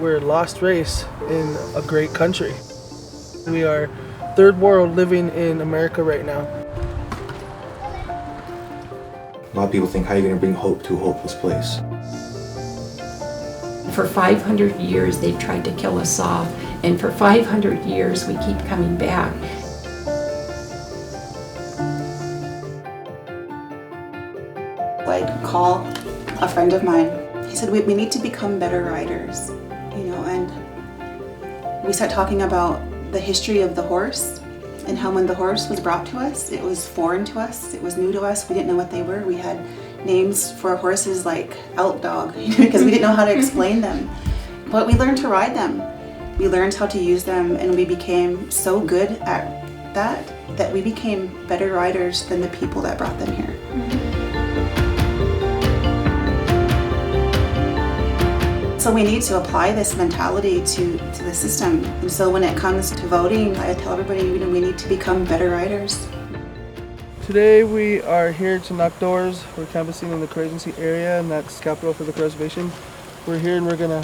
We're a lost race in a great country. We are third world living in America right now. A lot of people think, how are you going to bring hope to a hopeless place? For 500 years they've tried to kill us off, and for 500 years we keep coming back. I'd call a friend of mine. He said, we need to become better writers, and we start talking about the history of the horse and how when the horse was brought to us, it was foreign to us, it was new to us, we didn't know what they were. We had names for horses like Elk Dog, because we didn't know how to explain them. But we learned to ride them. We learned how to use them, and we became so good at that we became better riders than the people that brought them here. So we need to apply this mentality to the system. And so when it comes to voting, I tell everybody, we need to become better riders. Today we are here to knock doors. We're canvassing in the Courageous area, and that's capital for the reservation. We're here and we're gonna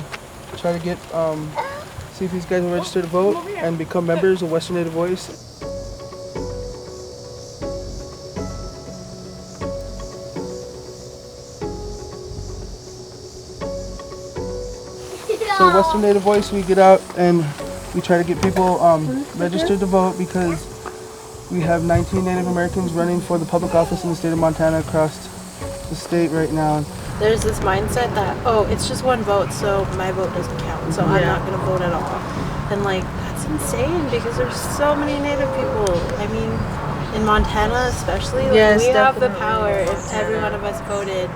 try to get see if these guys will register to vote and become members of Western Native Voice. So Western Native Voice, we get out and we try to get people registered to vote, because we have 19 Native Americans running for the public office in the state of Montana across the state right now. There's this mindset that, oh, it's just one vote, so my vote doesn't count, so I'm not going to vote at all. And that's insane, because there's so many Native people. I mean, in Montana especially, we have the power if every one of us voted.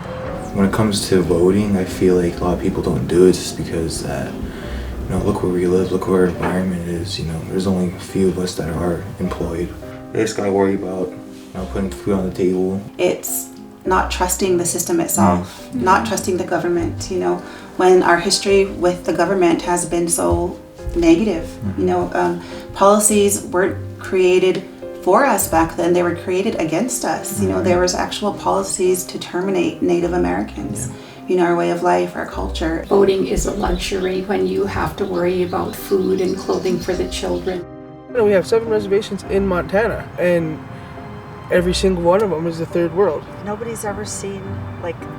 When it comes to voting, I feel like a lot of people don't do it just because look where we live, look where our environment is. There's only a few of us that are employed. They just gotta worry about putting food on the table. It's not trusting the system itself, not trusting the government, when our history with the government has been so negative. Policies weren't created for us back then, they were created against us. There was actual policies to terminate Native Americans, our way of life, our culture. Voting is a luxury when you have to worry about food and clothing for the children. We have 7 reservations in Montana, and every single one of them is the third world. Nobody's ever seen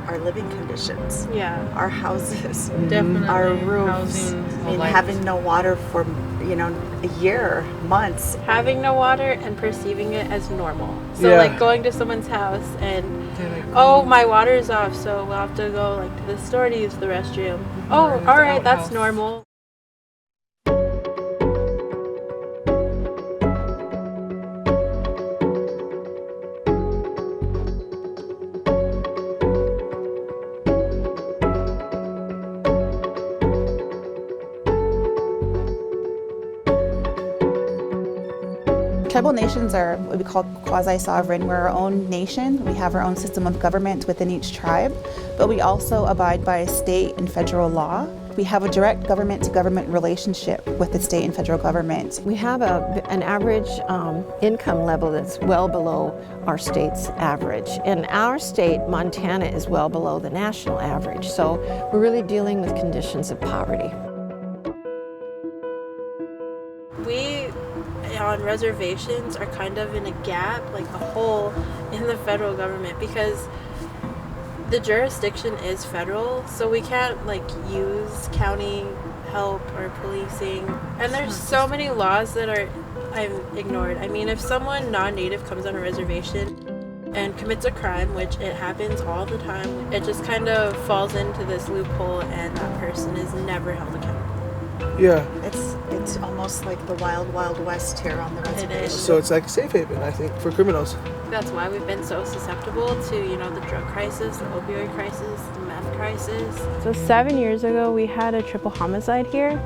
our living conditions. Yeah. Our houses. Definitely. Our roofs. Having no water for a year, months. Having no water and perceiving it as normal. So going to someone's house and, oh, my water is off, so we'll have to go to the store to use the restroom. Oh, all right, that's normal. Tribal nations are what we call quasi-sovereign. We're our own nation. We have our own system of government within each tribe, but we also abide by state and federal law. We have a direct government-to-government relationship with the state and federal government. We have an average income level that's well below our state's average. In our state, Montana is well below the national average, so we're really dealing with conditions of poverty. We on reservations are kind of in a gap, a hole in the federal government, because the jurisdiction is federal, so we can't use county help or policing, and there's so many laws that are ignored. I mean, if someone non-native comes on a reservation and commits a crime, which it happens all the time, it just kind of falls into this loophole, and that person is never held accountable. Yeah. It's almost like the wild, wild west here on the reservation. It is. So it's like a safe haven, I think, for criminals. That's why we've been so susceptible to, the drug crisis, the opioid crisis, the meth crisis. So 7 years ago, we had a triple homicide here,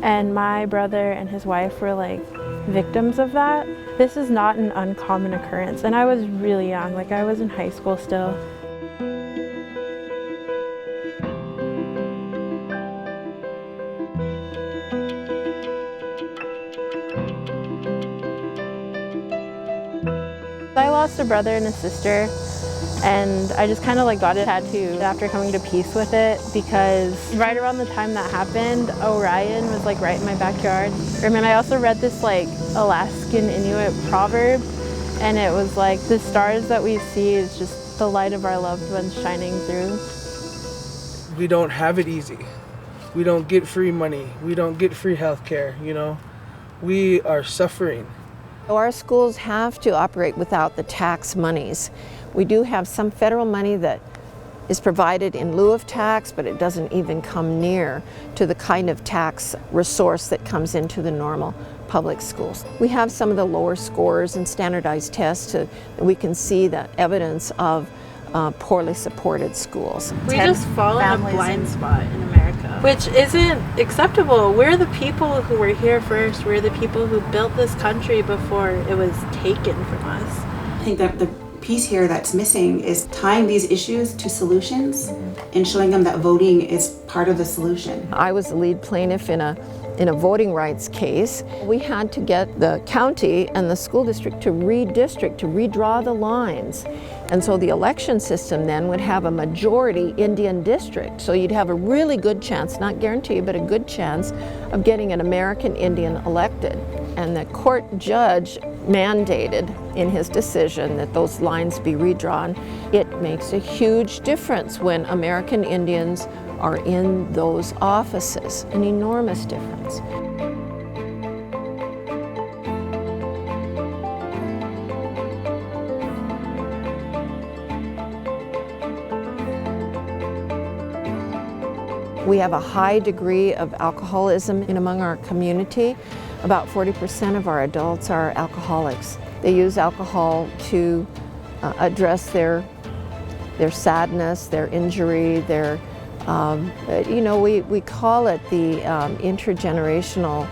and my brother and his wife were victims of that. This is not an uncommon occurrence, and I was really young, I was in high school still. I lost a brother and a sister And I just kind of like got it tattooed after coming to peace with it, because right around the time that happened, Orion was like right in my backyard. And then I also read this like Alaskan Inuit proverb, and it was like, the stars that we see is just the light of our loved ones shining through. We don't have it easy. We don't get free money. We don't get free health care, you know. We are suffering. Our schools have to operate without the tax monies. We do have some federal money that is provided in lieu of tax, but it doesn't even come near to the kind of tax resource that comes into the normal public schools. We have some of the lower scores and standardized tests that we can see the evidence of poorly supported schools. We just fall in a blind spot in America, which isn't acceptable. We're the people who were here first. We're the people who built this country before it was taken from us. I think that the piece here that's missing is tying these issues to solutions and showing them that voting is part of the solution. I was the lead plaintiff in a voting rights case. We had to get the county and the school district to redistrict, to redraw the lines. And so the election system then would have a majority Indian district. So you'd have a really good chance, not guaranteed, but a good chance of getting an American Indian elected. And the court judge mandated in his decision that those lines be redrawn. It makes a huge difference when American Indians are in those offices, an enormous difference. We have a high degree of alcoholism among our community. About 40% of our adults are alcoholics. They use alcohol to address their sadness, their injury, their we call it the intergenerational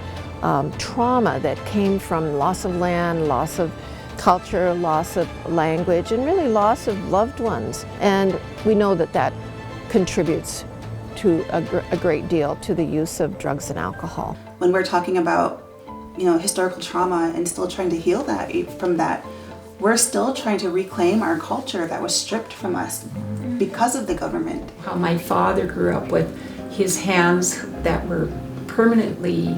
trauma that came from loss of land, loss of culture, loss of language, and really loss of loved ones. And we know that that contributes to a great deal to the use of drugs and alcohol. When we're talking about, historical trauma and still trying to heal that from that, we're still trying to reclaim our culture that was stripped from us because of the government. How my father grew up with his hands that were permanently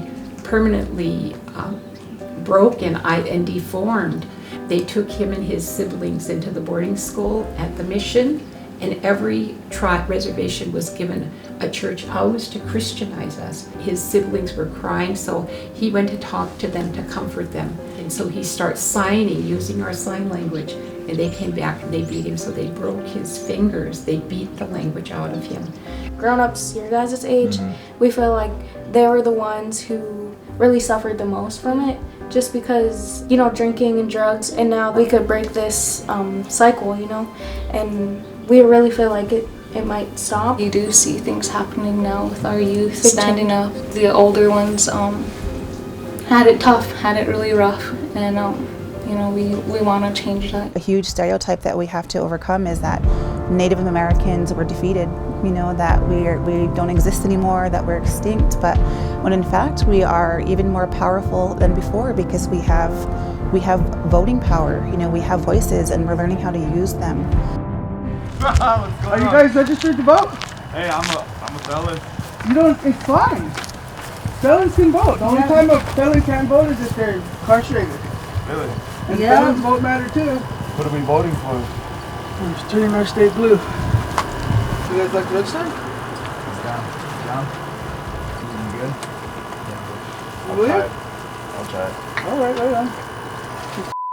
broken and deformed. They took him and his siblings into the boarding school at the mission, and every tribe reservation was given a church house to Christianize us. His siblings were crying, so he went to talk to them to comfort them. And so he starts signing, using our sign language, and they came back and they beat him, so they broke his fingers. They beat the language out of him. Grown-ups your guys' age, we feel like they were the ones who really suffered the most from it, just because, drinking and drugs, and now we could break this cycle, and we really feel like it might stop. You do see things happening now with our youth standing up. The older ones had it tough, had it really rough, and we want to change that. A huge stereotype that we have to overcome is that Native Americans were defeated, that we don't exist anymore, that we're extinct, but when in fact we are even more powerful than before because we have voting power, we have voices and we're learning how to use them. Are you guys registered to vote? Hey, I'm a felon. You don't, it's fine. Felons can vote. The only time a felon can't vote is if they're incarcerated. Really? And felons vote matter too. What are we voting for? We're just turning our state blue. You guys like to register? It's down. Seems good? Yeah. Will you? I'll try it. Alright, right on.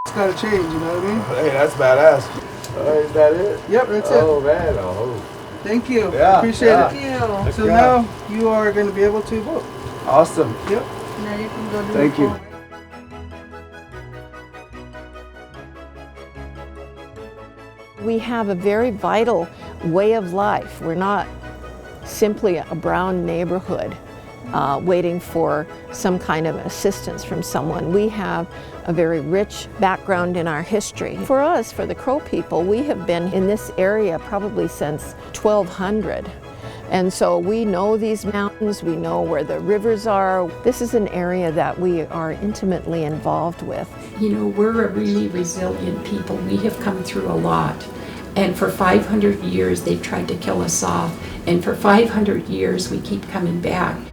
It's gotta change, you know what I mean? Hey, that's badass. Is that it? Yep, that's it. Oh man, oh. Thank you. Yeah, Appreciate yeah. it. Thank you. So now you are going to be able to vote. Awesome. Yep. Now you can go do Thank the you. poll. We have a very vital way of life. We're not simply a brown neighborhood waiting for some kind of assistance from someone. We have a very rich background in our history. For us, for the Crow people, we have been in this area probably since 1200. And so we know these mountains, we know where the rivers are. This is an area that we are intimately involved with. We're a really resilient people. We have come through a lot. And for 500 years they've tried to kill us off. And for 500 years we keep coming back.